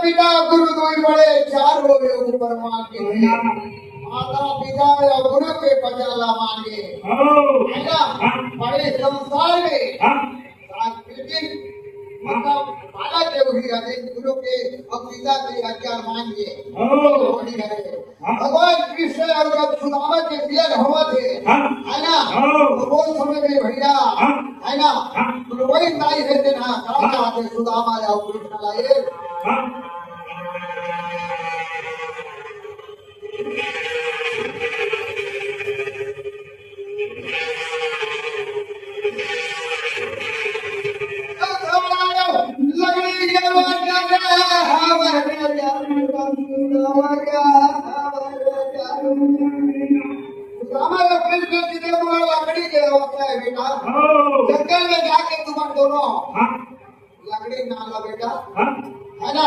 पिता गुरु दुई बड़े चार हो गए ऊपर मांगे माता पिता या गुरु के पचाला मांगे है ना बड़े संसार में लेकिन मतलब बाला के हुई अरे गुरु के और पिता के आज्ञा मांगे भगवान कृष्ण और सुदामा के पियर हुआ थे है ना तो वो समय में भैया है ना तो वही नाई है ना कहा थे सुदामा या कृष्ण लाए लकड़ी के होता है बेटा जंगल में जाके तुम दोनों लकड़ी ना लो बेटा है ना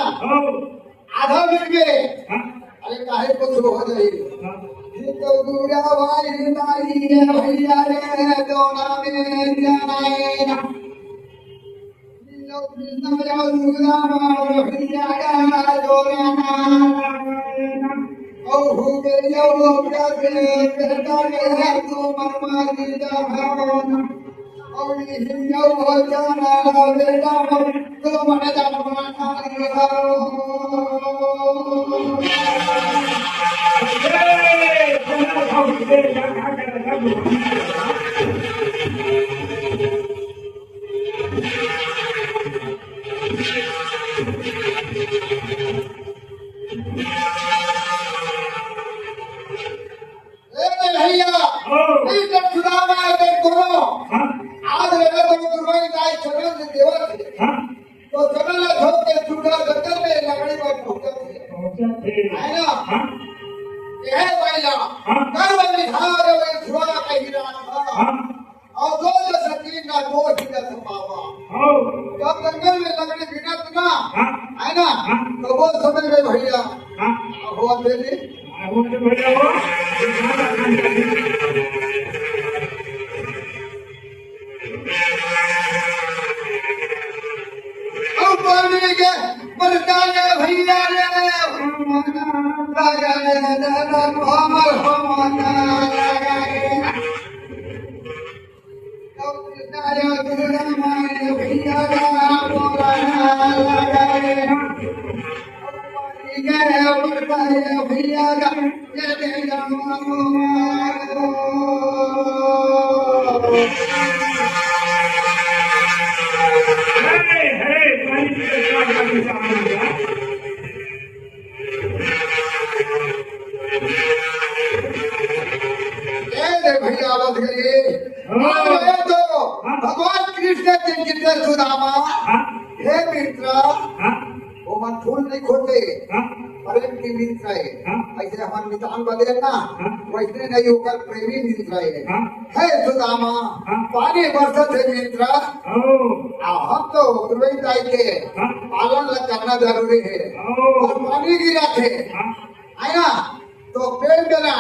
आधा मिनट में अरे काहे कुछ हो जाए तो गुरा वाली नारी है भैया रे दोना में जाना है ना लो कृष्ण जाओ गुरा वाली भैया रे दोना ओ हो गए यो क्या के बेटा के तू मरमा दीदा भावना ओ यो हो जाना बेटा तो मन जाना माना आज लगा तो गुरुवाई गाय चरण से देवा थे तो चरण ला धोक के चूड़ा गद्दर में लकड़ी पर ठोकर थे है ना ये भैया कर वाली धार में छुआ का हीरा था और दो सकीन ना दो हीरा संभावा जब जंगल में लकड़ी बिना ना है ना तो वो समय में भैया हुआ देली भैया आवाज करिए तो भगवान कृष्ण जिनके सुदामा हे मित्र वो मन फूल नहीं खोते प्रेम की मित्र है ऐसे हम निशान बदले ना वैसे नहीं होकर प्रेमी मित्र है सुदामा पानी वर्षा से मित्र हम तो गुरुवाई के पालन करना जरूरी है और पानी गिरा थे है ना तो प्रेम देना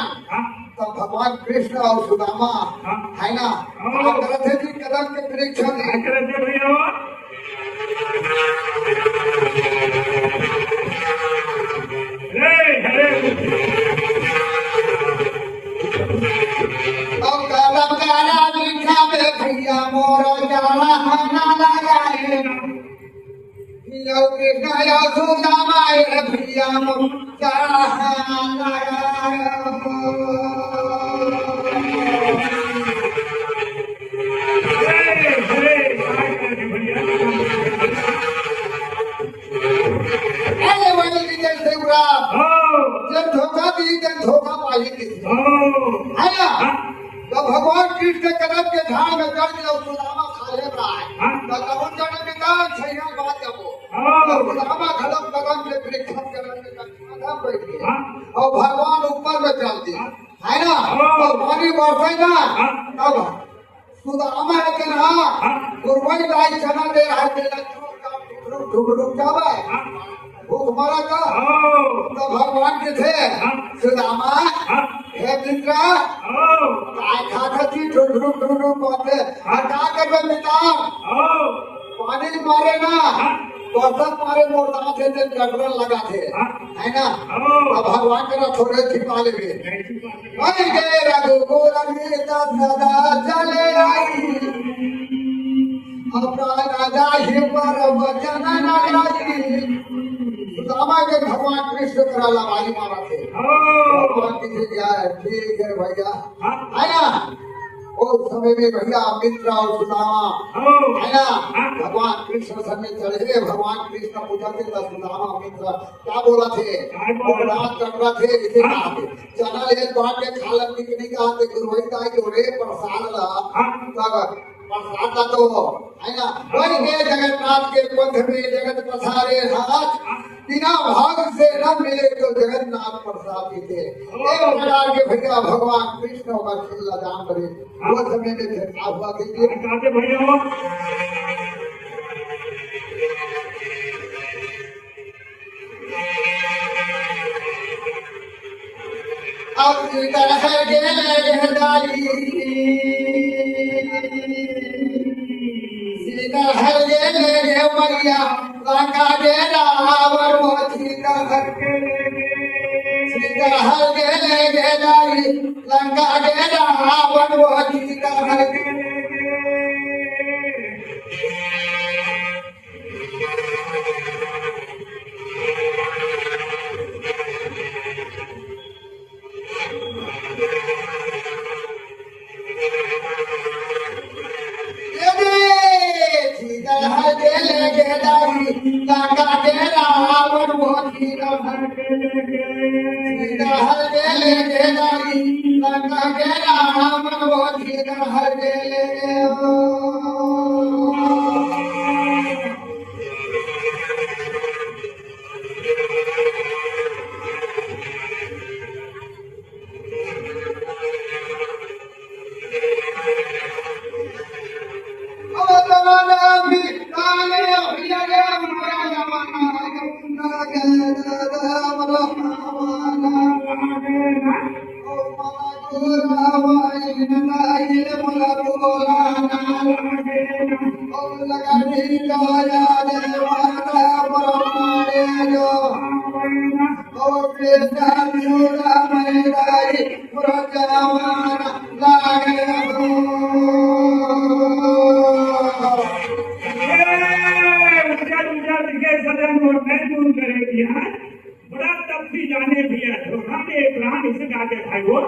तो भगवान कृष्ण और सुदामा है ना करते जी कदम के परीक्षा में करते भैया अब कदम गाना परीक्षा में भैया मोर जाना ना लगाए यो कृष्ण यो सुदामा भैया मोर जाना लगाए धोखा दी धोखा पाएंगे है ना तो भगवान कृष्ण कदम के झाड़ में चढ़ गया सुदामा खा ले रहा है तो कबूल चढ़ने के कारण सही बात है वो सुदामा कदम के परीक्षा करने का बैठ गया और भगवान ऊपर में चल दिया है ना और पानी बरसे ना तब सुदामा के ना गुरुवाई गाय चना दे रहा है रुक जावे वो तुम्हारा का तो भगवान के थे सुदामा हे मित्र काय खाता थी ढूंढ पाते हटा कर मिटा पानी मारे ना तो सब मारे मोरदा थे जब डगरन लगा थे है ना अब भगवान करा थोड़े छिपा ले वही गए रघुकुल गीता सदा चले आई अपना राजा ही पर वचन लगाई सुदामा के भगवान कृष्ण करा लड़ाई मारा थे भगवान किसे गया है ठीक है भैया है ना उस समय में भैया मित्र और सुदामा है ना भगवान कृष्ण समय चले भगवान कृष्ण पूछा थे सुदामा मित्र क्या बोला थे और रात चक्रा थे इसे कहा थे चना ले बांट के खालन निकलने का थे गुरु भाई का रे प्रसाद ला प्रसाद का तो है ना वही के जगन्नाथ के पंथ में जगत पसारे हाथ बिना भाग से न मिले तो जगन्नाथ प्रसाद ही थे एक प्रकार के भैया भगवान कृष्ण का खेला जान करे वो समय में झटका हुआ कीजिए भैया अब तरह के डाली हर गे मैया लंका गे रावण वो सीता हर गे डाली लंका गे रावण वो सीता हर रावण वो सीता हर लंका के रावण वो सीता हर बड़ा तपसी जाने भैया धोखा में एक राम इसे गाते भाई वो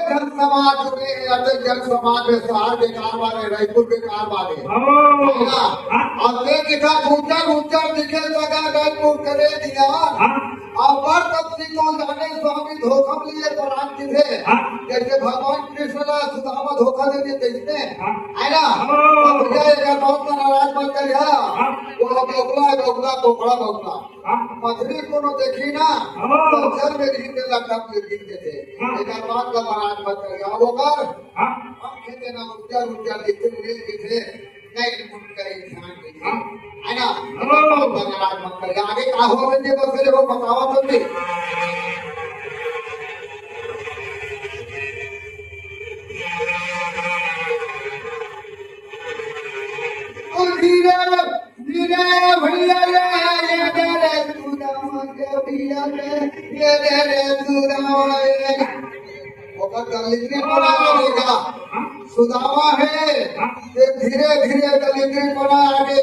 जन समाज में जन समाज में शहर के कारवार है रायपुर के कारवार है अब देखा ऊंचा ऊंचा दिखे जगह रायपुर करे दिया और पर तपसी को जाने स्वामी धोखा लिए प्राण थे जैसे भगवान कृष्ण ने सुदामा धोखा दे दिए देखते है ना भैया एक बहुत नाराज मत करिया वो बोकला बोकला बोकड़ा बोकला मछली को देखी ना तो जल में गिरने लगता गिरते थे एक बात का नाराज मत करिया वो कर हम खेते ना ऊंचा ऊंचा दिखते मिल थे नहीं मुन करे ध्यान दीजिए है ना नाराज मत करिए आगे क्या हो रही है बस वो बतावा तो नहीं धीरे धीरे भैया रे सुदामा के भैया रे सुदामा लिखने पड़ा करेगा सुदामा है धीरे धीरे दलिद्री पड़ा आगे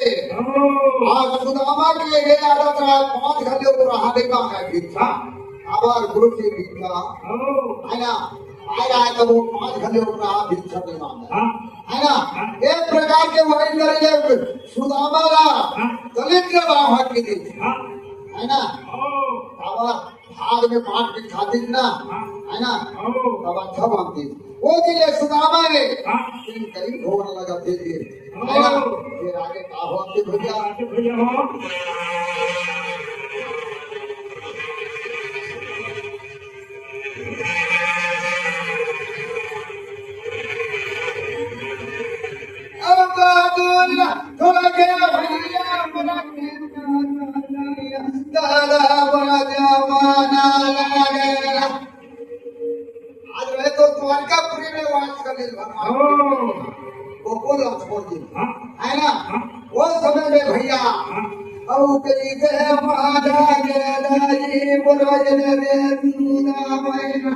आज सुदामा के लिए आदत रहा 5 घंटे को रहाने का है भिक्षा आवाज गुरु की भिक्षा है ना आया है तो वो 5 घंटे को रहा भिक्षा देना है ना एक प्रकार के वही करेंगे सुदामा दलिद्र बाबा की दी है ना आवाज भाग में बांट के खाती ना है ना तब अच्छा बनती वो दिले सुदामा ने करीब होने लगा धीरे है ना फिर आगे का होते भैया अब थोड़ा गया भैया दादा बड़ा जमाना लगेगा आज रहे तो द्वारकापुरी में वास कर ले भगवान गोकुल लक्ष्मण जी है ना वो समय में भैया औ कई के महाराज जी बरजन दे सुना मैना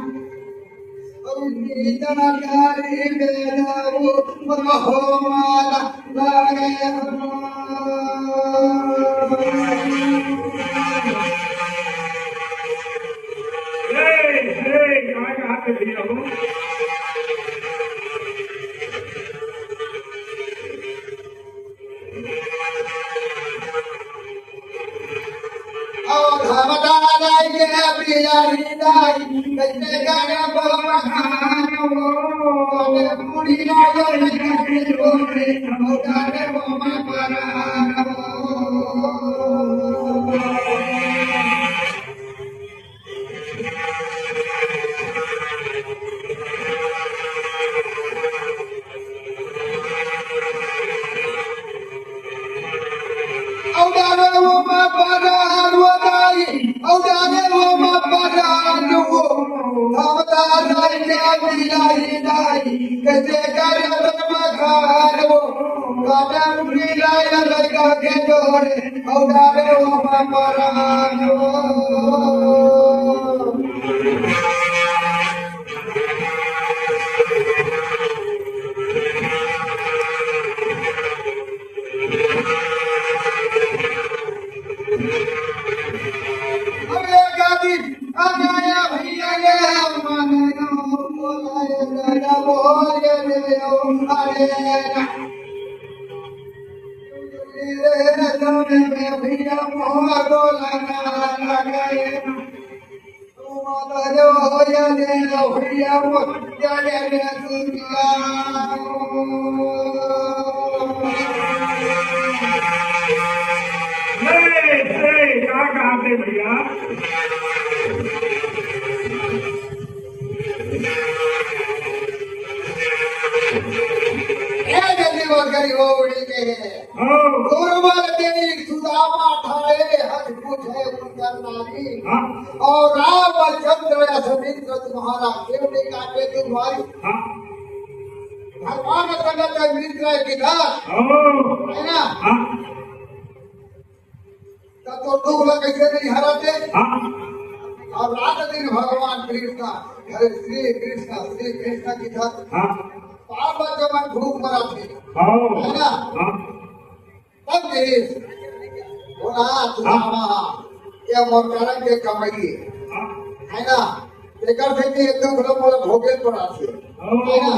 औ नीता कारी बेदाऊ मरहो माला लागे कहाँ पे भैया हो और हमदाई के प्रियारी दाई कैसे गाना बखान वो पूरी नागर के गोरे मोटारे बोमा परान औदारे वो मा परान वो दाई औदारे वो मा परान वो हमदाई के प्रियारी दाई कैसे गाना बखान वो गाना मिलाया लगा के जोड़े औदारे वो मा परान वो अरे गादी आया भैया ये मन नो बोलाए दादा बोले रे ओ अरे रे रे में भैया मोह बोला लगे तुम हो या दे भैया वो जाने रे सुनिया कहाँ पे भैया जल्दी बोल करी वो उड़ी के गुरुवर तेरी सुदामा ठाए हज पूछे उनकर नारी और रामचंद्र समित्र तुम्हारा केव ने काटे तुम्हारी भगवान संगत मित्र किधर है ना तो दुख कैसे नहीं हराते और रात दिन भगवान कृष्ण श्री कृष्ण किधर पाप जब भूख मरा थे है ना तब बोला सुदामा ये मोटर के कमाई है ना लेकर थे कि एकदम लोग भोगे पड़ा थे है ना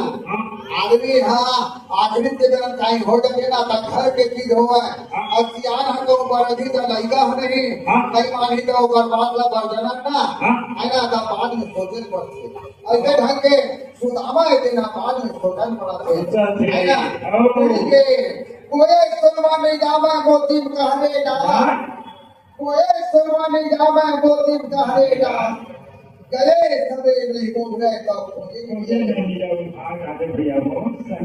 आदमी हाँ आखिरी के जन कहीं हो जाए ना तो घर के चीज हो और सियान है तो ऊपर अधिक लगा नहीं कहीं मानी तो ऊपर बादला बर्दना ना है ना तो बाद में सोचने पड़ते ऐसे ढंग के सुदामा है ना बाद में सोचने पड़ते है ना कोई सुनवा नहीं जावा मोती कहने डाला कोई सुनवा नहीं जावा मोती कहने डाला गले सबे नहीं बोल रहे तो मुझे नहीं जाओ आगे भैया वो आगे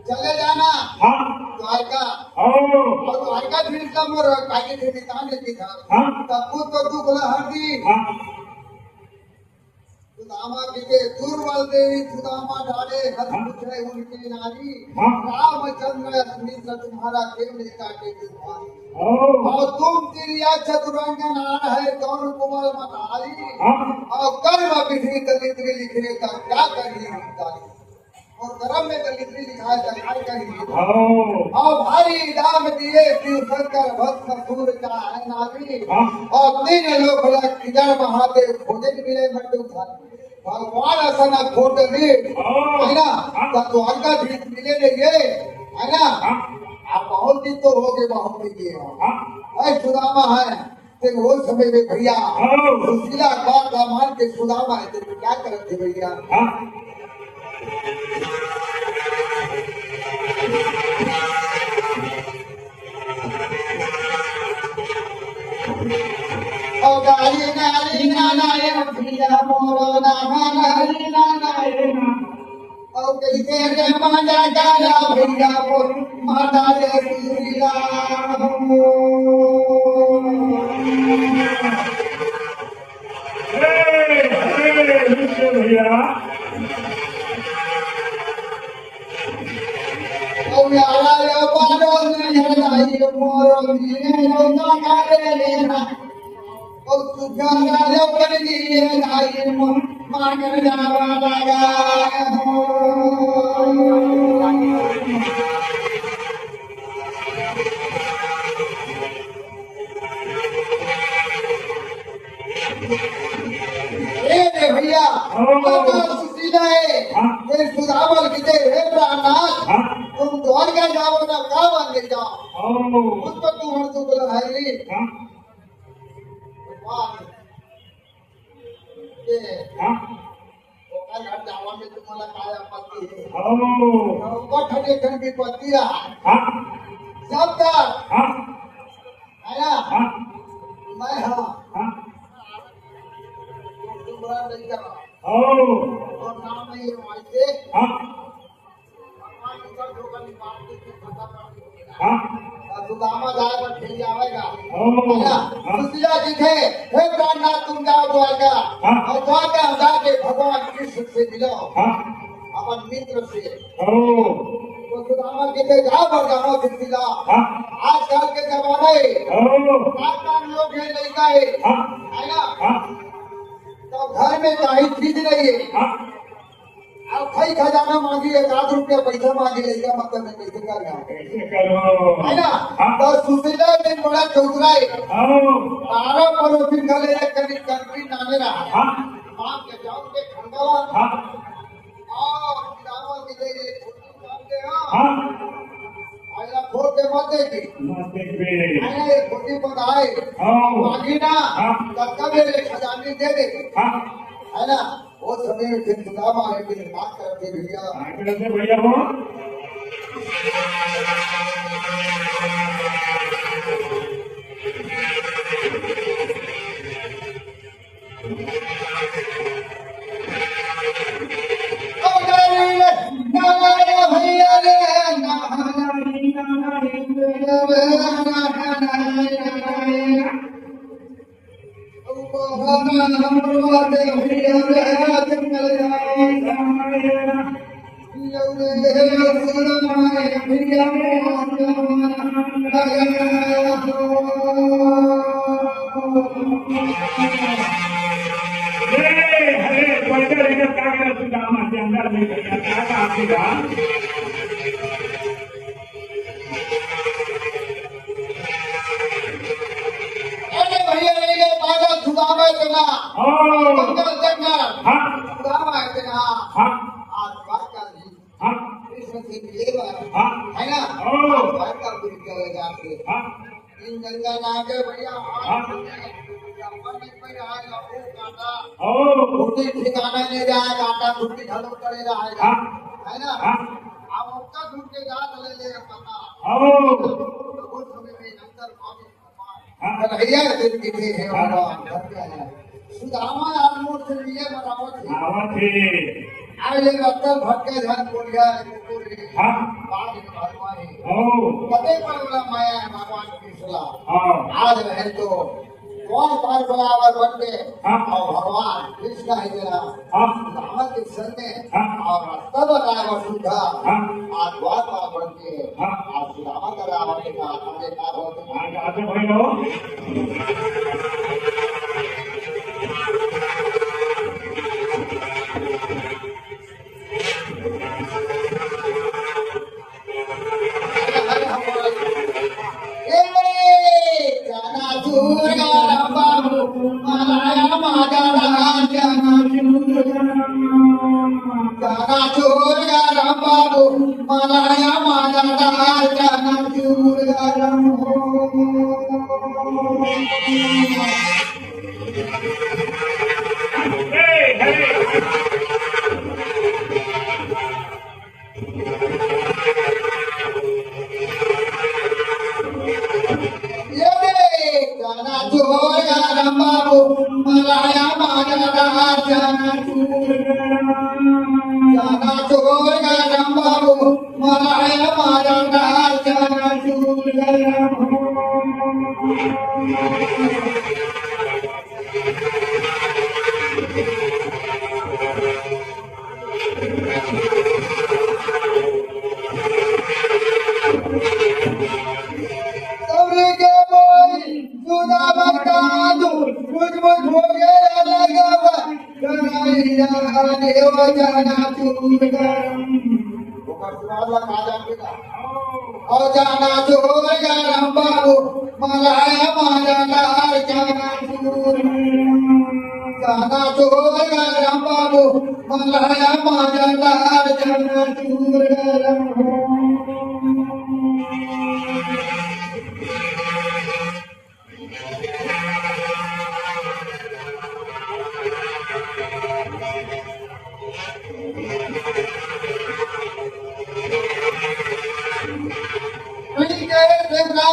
चले जाना द्वारका और द्वारका फिर का मोर काके थे निकाल देती था तब तो तू बोला हर दी सुदामा के दुर्बल देवी सुदामा डाले हर पूछे उनकी नारी रामचंद्र मित्र तुम्हारा क्यों नहीं काटे तुम्हारी और तुम तिरिया चतुरंगन है कौन कुमल मतारी और कर्म विधि दलिद्री लिखने का क्या करिए और कर्म में दलिद्री लिखा है क्या करिए और भारी दाम दिए शिव शंकर भक्त मधुर का है नारी और 3 लोग किधर महादेव भोजन मिले मट्टू भगवान असना खोट दी है ना तो अंका भी मिले नहीं है ना आप बहुत दिन तो हो गए बहुत दिन है सुदामा है तो वो समय में भैया सुशीला बात का मान के सुदामा है तो क्या करते भैया ओ गाली नाली नानाए भैया मोरो नाली नानाए ओ कैसे रे मांगा गाला भैया मोर माता रे सुशीला भैया ओ यारा रे पारो नहीं मोरो दिए ना गाले लेना ओ सुगाना रे कर दिए नाई मांगर जावा लगा ए भैया सुशीला है ये सुदामल किते हे प्राणनाथ तुम द्वार का जाओ ना का मान ले जाओ उस पर तू हर तू बोला है ये वो कल हर जावा में तुम्हारा काया पति है वो ठंडे ठंड की पति है सब का है ना मैं हाँ तुम्हारा नहीं कर और नाम नहीं है वैसे सुदामा जाएगा फिर आवेगा सुशीला जी थे हे प्राणनाथ तुम जाओ द्वारका और द्वारका जाके भगवान कृष्ण से मिलो अपन मित्र से तो सुदामा जी थे जाओ और जाओ सुशीला आजकल के जमाने पाकिस्तान लोग है नहीं गए है ना तो घर में चाहे चीज नहीं है अब कई खजाना मांगी 1 रुपया पैसा मांगी लेगा मतलब मैं कैसे कर रहा है ना तो सुशीला ने बड़ा चौधरा है 12 पड़ोसी गले करीब कंट्री नाने रहा मां के जाओ के खंडवा और रावण की दे छोटी मां के हां आइला खोल के मत देखी आइला ये छोटी पकाए मांगी ना तब कब खजाने दे दे है ना वो समय में फिर सुदामा है फिर बात करते भैया हो भैया रे गंगा नागे भैया ठिकाना नहीं रहा काटा छुट्टी ढलो करे रहेगा है ना अब उसका ढूंढ के जा ले लेगा पता तो समय में अंतर भैया दिन की है भगवान सुदामा आदमों से लिए बराबर थे आज एक अक्सर भटके धन बोल गया बाद में भगवान कदे पर बोला माया भगवान की सलाह आज रहे तो और पार बराबर बन गए हाँ। और भगवान कृष्ण है तेरा हाँ। राम के संग में हाँ। और तब राम सुधा हाँ। आज द्वारका बन के हाँ। आज सुदामा का राम ने कहा आगे का होते आज आते भाई लोग जाना दूर राम बाबू माया मागा राम जाना दूर राम बाबू माया मागा राम जाना दूर राम जाना दूर राम बाबू माया मागा राम जाना दूर राम बाबू माया मागा राम जाना दूर तवरे के बोल सुदा बकादू मुझ हो गया लगा कन्हैया देव जाना दूर और जाना दूर राम बाबू मलाया माया लाल जाना दूर राम बाबू मलाया माया लाल जाना दूर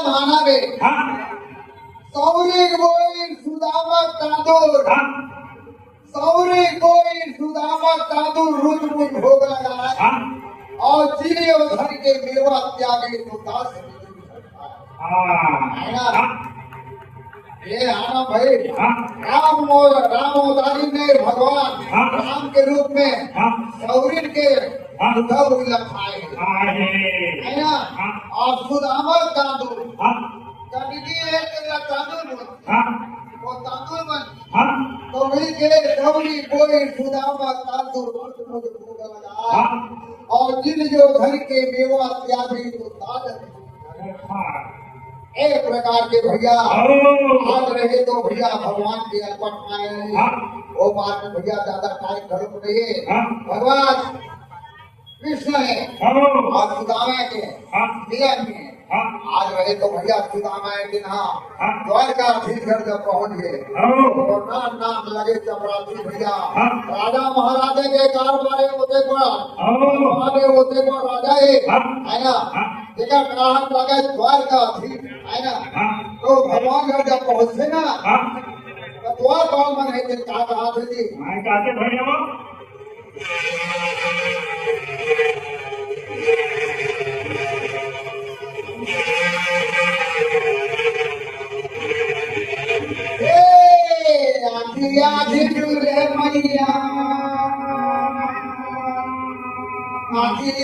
भाना बे हाँ। सौरी कोई सुदामा तांदूर हाँ। सौरी कोई सुदामा तांदूर रुज मुझ भोग लगाए हाँ। और चिरी और घर के मेवा त्यागे तो दास हाँ। ये आना भाई हाँ। रामोदारी ने भगवान हाँ। राम के रूप में हाँ। सौरी के हाँ। सब लखाए आए है ना हाँ। और सुदामा तांदूर हाँ। कटकी है तेरा तांदूर हाँ। वो तांदूर बन हाँ। तो मिलके सौरी कोई सुदामा तांदूर मुझ भोग लगा हाँ। और जिन जो घर के मेवा त्यागी तो ताज एक प्रकार के भैया आज रहे तो भैया भगवान के अर्पण आए हैं वो बात में भैया ज्यादा टाइम घड़प नहीं है भगवान कृष्ण है और सुदामा के मिलन में आज रहे तो भैया सुदामा एक दिन द्वारका घर जब पहुंच गए तो नाम लगे चपरासी भैया राजा महाराजा के कारबारे होते होते को राजा है ना देखा कहा लगे द्वारका है ना तो भगवान घर जब पहुंचे ना तो द्वार कौन मन है कहा थे जी आधी झूले मैया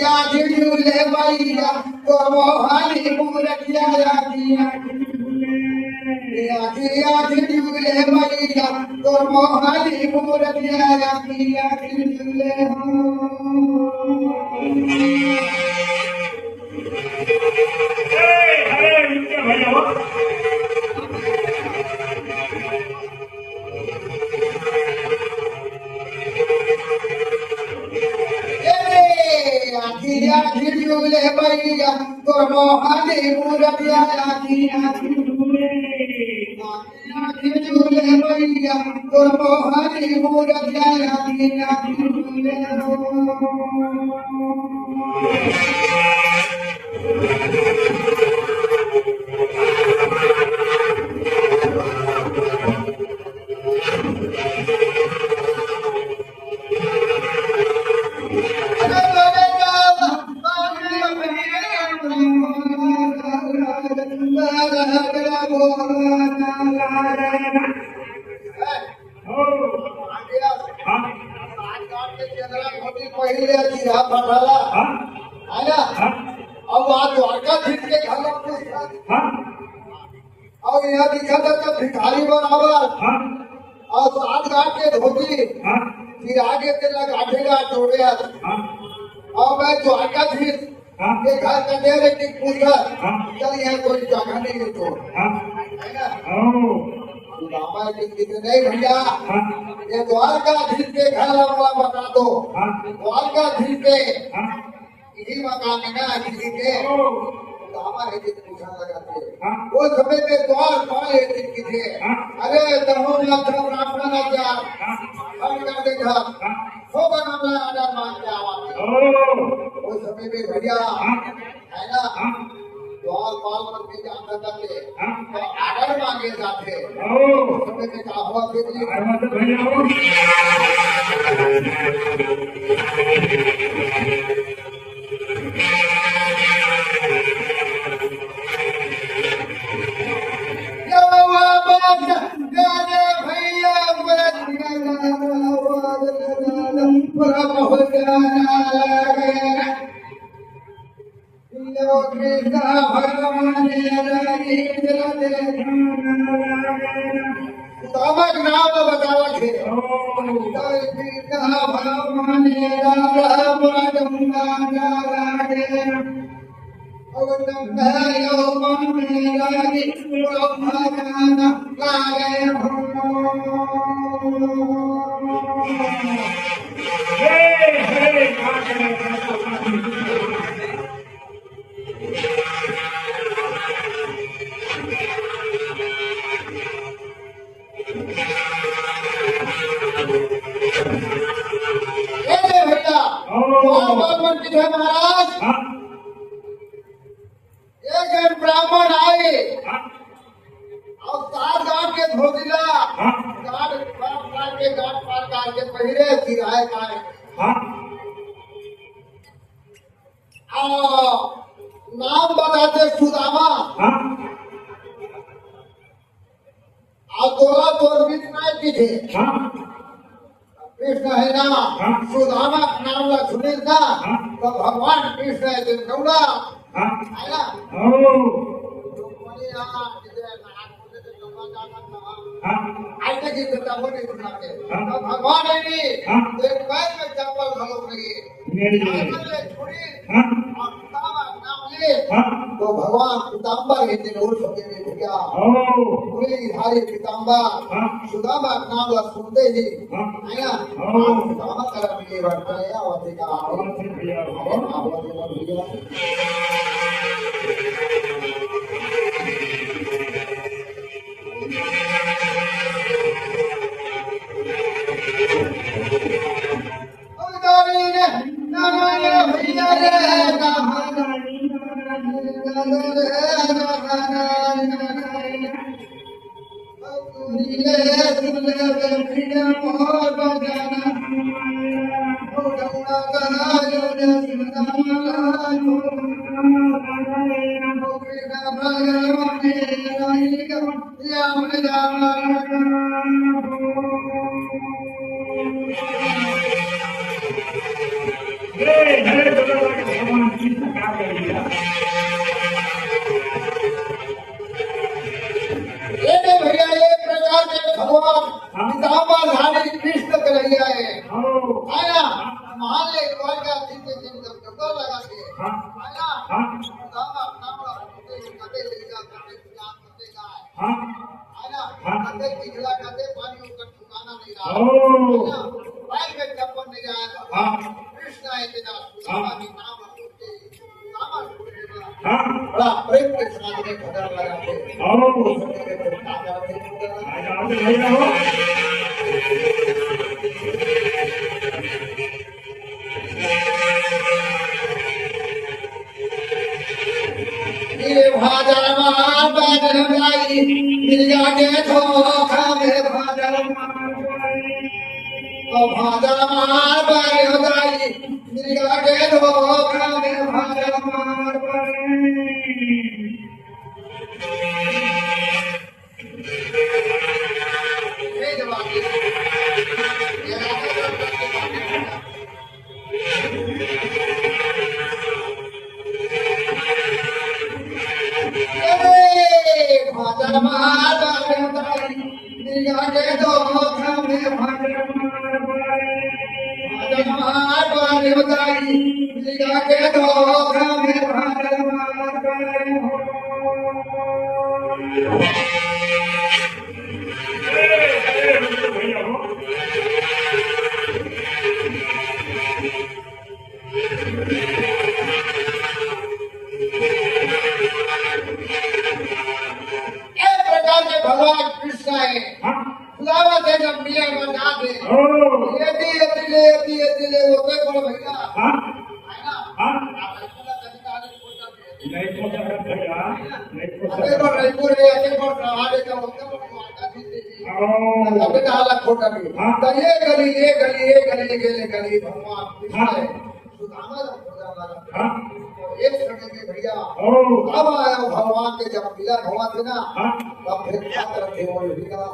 आधी झूले मैया तो मोहानी मूर्तिया आधी झूले मैया तो मोहानी मूर्तिया आधी झूले आधी झूले मैया तो मोहानी मूर्तिया आधी झूले मैया तो मोहानी मूर्तिया आधी झूले पहले चिरा फटाला हाँ है ना हाँ अब वहाँ द्वारका खींच के घर में पूछा हाँ और यहाँ दिखा था तो भिखारी बराबर हाँ और सात घाट के धोती हाँ फिर आगे से लग आठेगा जोड़े हाँ और मैं द्वारका खींच हाँ के घर का दे रही थी पूछा हाँ चल यहाँ कोई जगह नहीं है तो हाँ है ना ओ सुदामा जी कितने नहीं भैया हाँ ये द्वारका खींच के घर वाला बता दो हाँ द्वारका खींच के हाँ यही मकान है ना किसी के ओ दामा है कि निशान लगाते हाँ वो समय पे द्वार पाए दिन की थे हाँ अरे दमो लक्ष्मण ब्राह्मण आचार हाँ हर कर देखा हाँ सो बनमला आदर मान के आवाते ओ वो समय पे भैया हाँ है ना हाँ द्वार पाल पर के जाता करते हाँ तो आदर मांगे जाते ओ उस समय पे क्या हुआ फिर ये अहमद भैया हो भैया पूरा बहुत कृष्ण भगवान दामक नाम बतावा थे कृष्ण भगवान हे क्या करे भैया महाराज हाँ एक जन ब्राह्मण आए हाँ और सात गांव के धोतिला हाँ गांठ पार के पहले किराए का हाँ नाम बताते सुदामा हाँ और तोरा तोर बीच नहीं पीछे हाँ कृष्ण है ना हाँ। सुदामा का नाम ला सुने ना हाँ। तो भगवान कृष्ण है दिन गौड़ा हाँ है ना ओ हाँ ऐसे की किताबों ने सुना के हाँ। तो भगवान है नहीं हाँ। एक पैर में चप्पल घलोक लगी मेरी छोड़ी हाँ और सुदामा का नाम ले हाँ तो भगवान पीताम्बर है दिन और सके में भैया ओ पूरी धारी पीताम्बर हाँ सुदामा का नाम ला सुनते ही हाँ है ना हाँ। सुदामा करम ये बढ़ता है अवधि का अवश्य भैया हो अवधि में भैया अवतारी ने नारायण भैया रे हे भगवान कृष्ण क्या कर दिया भैया एक प्रकार के भगवान पीताम्बर धारी कृष्ण कन्हैया है ओ आया मान ले द्वारका दिन के दिन जब चक्कर लगा के हाँ आया हाँ दामा नाम कते लेगा कते जान कते गाय हाँ आया हाँ। कते पिघला कते पानी ऊपर ठिकाना नहीं रहा ओ आया पैर में चप्पल नहीं जाएगा हाँ कृष्ण है तेरा सुदामा के नाम सुनते दामा हाँ बड़ा प्रेम के साथ में खतर लगाते ओ भैया आजाद भैया हो भादर मार बादल गाई मिर्जा के धोखा में भादर भादर मार बादल गाई मिर्जा के धोखा में भादर मार ये जवाब भैया हो एक प्रकार के भगवान कृष्ण है खुदावा से जब मिले बता दे ये दिले वो कोई बोलो भैया है ना नहीं हो सकता भैया नहीं हो अरे सकता रायपुर है अके पर आगे का होता है माता जी अबे डाला खोटा भी तो ये गली गली भगवान कृष्ण है सुदामा एक समय में भैया अब आया भगवान के जब मिलन हुआ थे ना तब फिर क्या करते हो भैया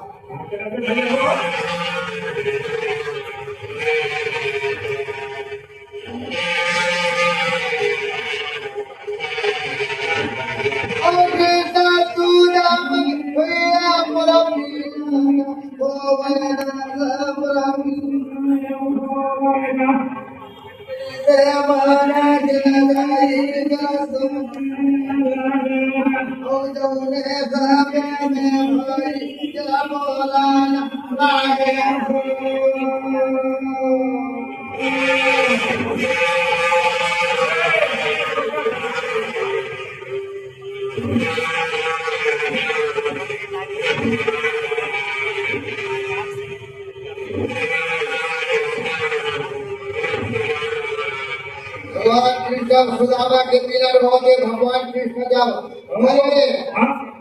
सुदामा के मिलन हो गए भगवान कृष्ण जब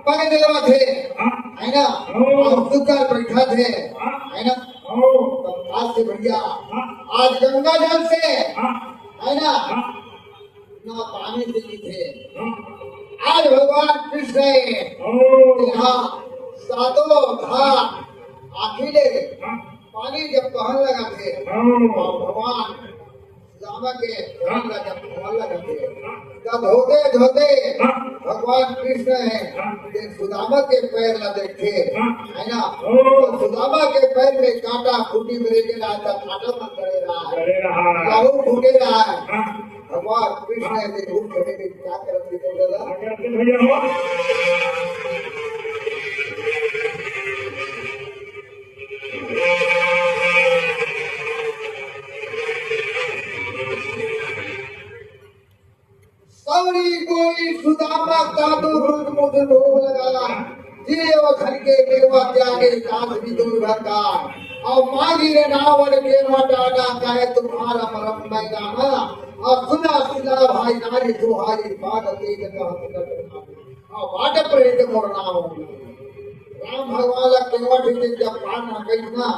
पग देवा थे है ना और सुकर बैठा थे है ना आज से बढ़िया आज गंगा जल से है ना ना पानी से भी थे आज भगवान कृष्ण यहाँ सातों घाट आखिले पानी जब पहन लगा थे और भगवान सुदामा के जब पहन लगा थे तब धोते धोते भगवान कृष्ण है सुदामा के पैर न देखे है ना तो सुदामा के पैर में कांटा खूटी मेरे के लाता कांटा मन करे रहा है लाहू फूटे रहा है भगवान कृष्ण ने धूप करने में क्या करते थे भैया हो सौरी कोई सुदामा का तो रुद मुद ढोल लगा जिये वो घर के मेवा त्यागे काश भी दूर भरका और मांगी रे नावर के मटाना कहे तुम्हारा परम मैदाना और सुना सुना भाई नारी दुहाई बात तेज और बात पर एक मोरना हो राम भगवान ला केवट ही जब पार ना गई ना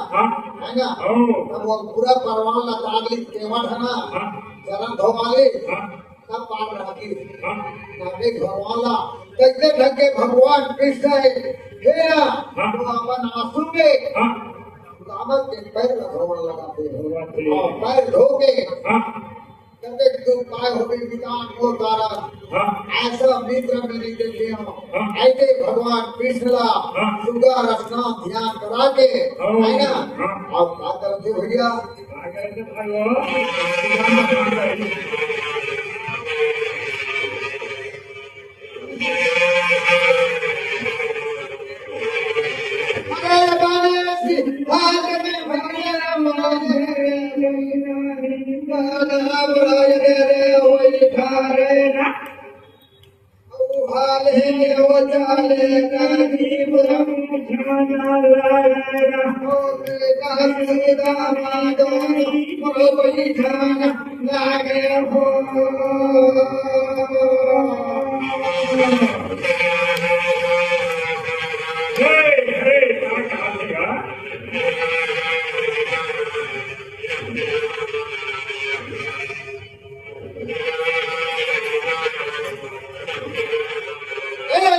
है ना तब वो पूरा परवान ला तागली केवट है ना चरण धोवाले सब पार रहती नागे भगवान ला कैसे ढंगे भगवान कृष्ण है ना तो अपन आंसू में सुदामा के पैर धोने लगाते और पैर धो के कहते जो काय हो गई विकान को द्वारा ऐसा मित्र में नहीं देखे हो ऐसे भगवान कृष्ण ला सुगा रचना ध्यान करा के है ना आप क्या करते भैया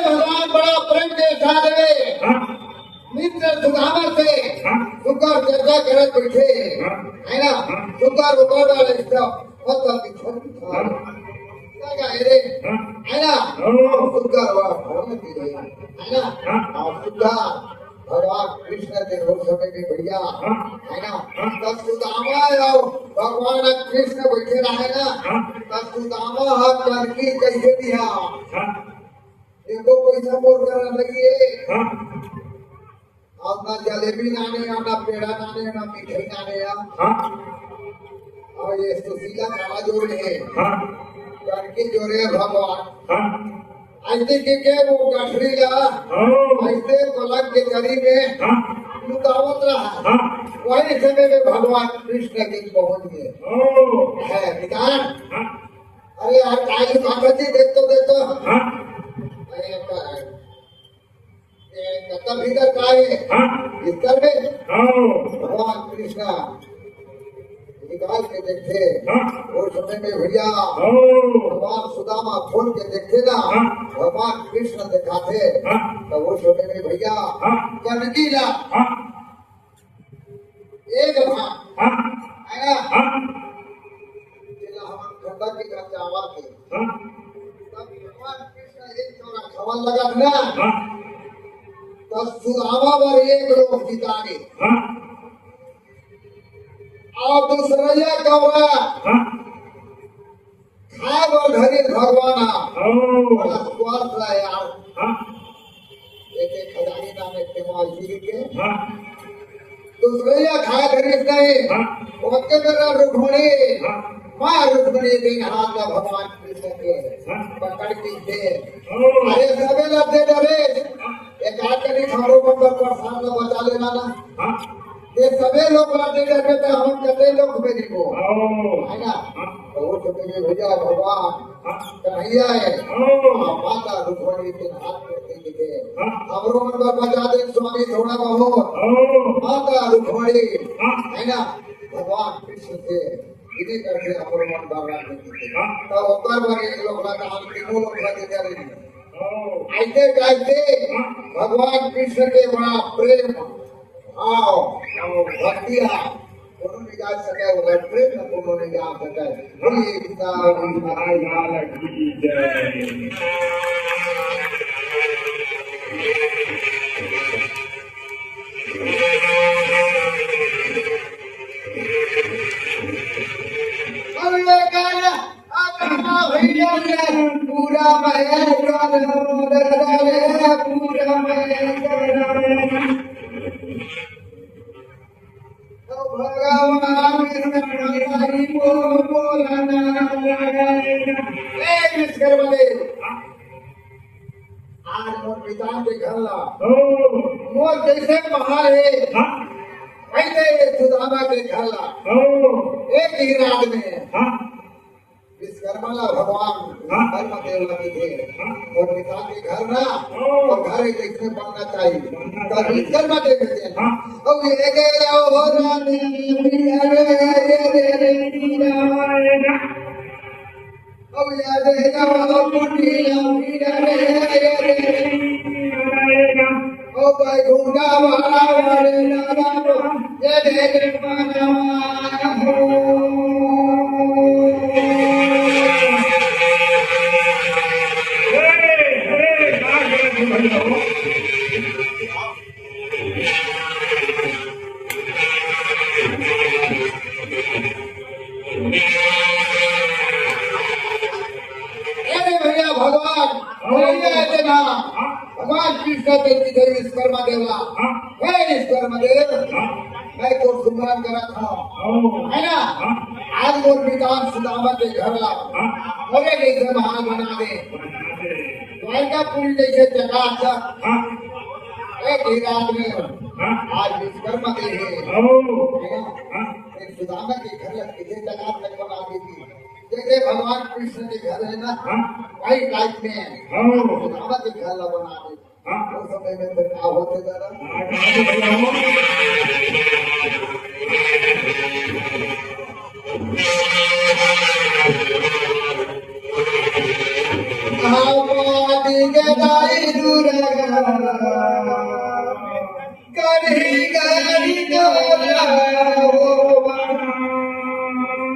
भगवान बड़ा प्रेम के साथ मित्र सुदामा से सुकर चर्चा करत बैठे है ना सुकर ऊपर वाले सब पता की छोटी था का रे हाँ है ना ओ सुग्गा हुआ भगवती रे है ना हाँ और सुग्गा भगवान कृष्ण के रोज समय में बढ़िया हाँ है ना हाँ तब सुदामा और भगवान कृष्ण बैठे रहे ना हाँ तब सुदामा हाथ जानकी कैसे दिया हाँ देखो पैसा बोल कर लगी है हाँ और ना जलेबी नाने या ना पेड़ा नाने ना मिठाई नाने या हाँ और ये सुशीला काला जोड़ है हाँ जानकी जोड़े भगवान हाँ ऐसे के वो गठरी ला ओ ऐसे पलक के करीब में हाँ लुकावत रहा हाँ वही समय में भगवान कृष्ण के पहुंच गए ओ है निदान हाँ अरे यार काली भगवती देखो हाँ तब भीतर का है हाँ भीतर में ओ भगवान कृष्ण निकाल के देखे हाँ वो समय में भैया ओ भगवान सुदामा खोल के देखते ना हाँ भगवान कृष्ण दिखाते हाँ तो वो समय में भैया हाँ कनकी ला हाँ एक भाग हाँ है ना हाँ जिला हम ठंडा की का चावा के हाँ तब भगवान कृष्ण एक चौरा खवन लगा था ना हाँ तब सुदामा पर एक लोग जीता गए हाँ और दूसरा कौरा हाँ खाए और घरे भगवान ओ बड़ा स्वार्थ रहा यार हाँ एक खजानी नाम एक टेक्नोलॉजी के हाँ दूसरे खाए घरे नहीं हाँ ओके मेरा रुक्मणी हाँ माँ रुक्मणी दिन हाथ में भगवान कृष्ण के हाँ पकड़ के थे ओ अरे सबे लगते डरे एक आध करी खारो पर परेशान न बचा लेना ना हाँ ये सबे लोग लगते डरे तो हम कहते लोग भेजी को ओ है ना हाँ तो वो तो मेरे भैया भगवान हाँ कन्हैया है ओ माता रुक्मणी के हाथ में थे हाँ हमरो मन पर बचा दे स्वामी थोड़ा बहुत ओ माता रुक्मणी हाँ है ना भगवान कृष्ण से इन्हीं करके हमरो मन पर रख देते हाँ तो ऊपर पर एक लोग लगा हम तीनों लोग लगे जा रहे हैं ओ ऐसे कहते भगवान कृष्ण के बड़ा प्रेम भाव और भक्तिया दोनों ने जा सके वो प्रेम न दोनों ने जा सके बोलिए गीता महाराज लाल की जय अरे गाना आत्मा भैया ने पूरा महल कर रे पूरा महल कर तो भगवान कृष्ण बोलना ए विश्वकर वाले आज मोर पिता के घर ला ओ मोर जैसे महा है हाँ वैसे सुदामा के घर ला ओ एक ही रात में हाँ विश्वकर्मा ला भगवान कर्म देवला के थे और पिता के घर ना और घर देखने बनना चाहिए तो विश्वकर्मा देव कहते हैं हाँ अब ये के जाओ हो रानी रे अब याद है जाओ मुंडी रे ओ भाई घुंगा वाला वाले नारा ये देख पाना भैया भगवान भैया भगवान कृष्ण देवी देवी विश्वकर्मा देवला हे विश्वकर्मा देव मैं तो सुमरन करा था है ना आज मोर विधान सुदामा के घर ला मोरे जैसे महान बना दे द्वारका पुरी जैसे जगह एक ही रात में आज विश्वकर्मा देव है एक सुदामा के घर ला किसे जगह तक बना दी थी जैसे भगवान कृष्ण के घर है ना वही टाइप में सुदामा के घर ला बना दे उस समय में फिर क्या होते दादा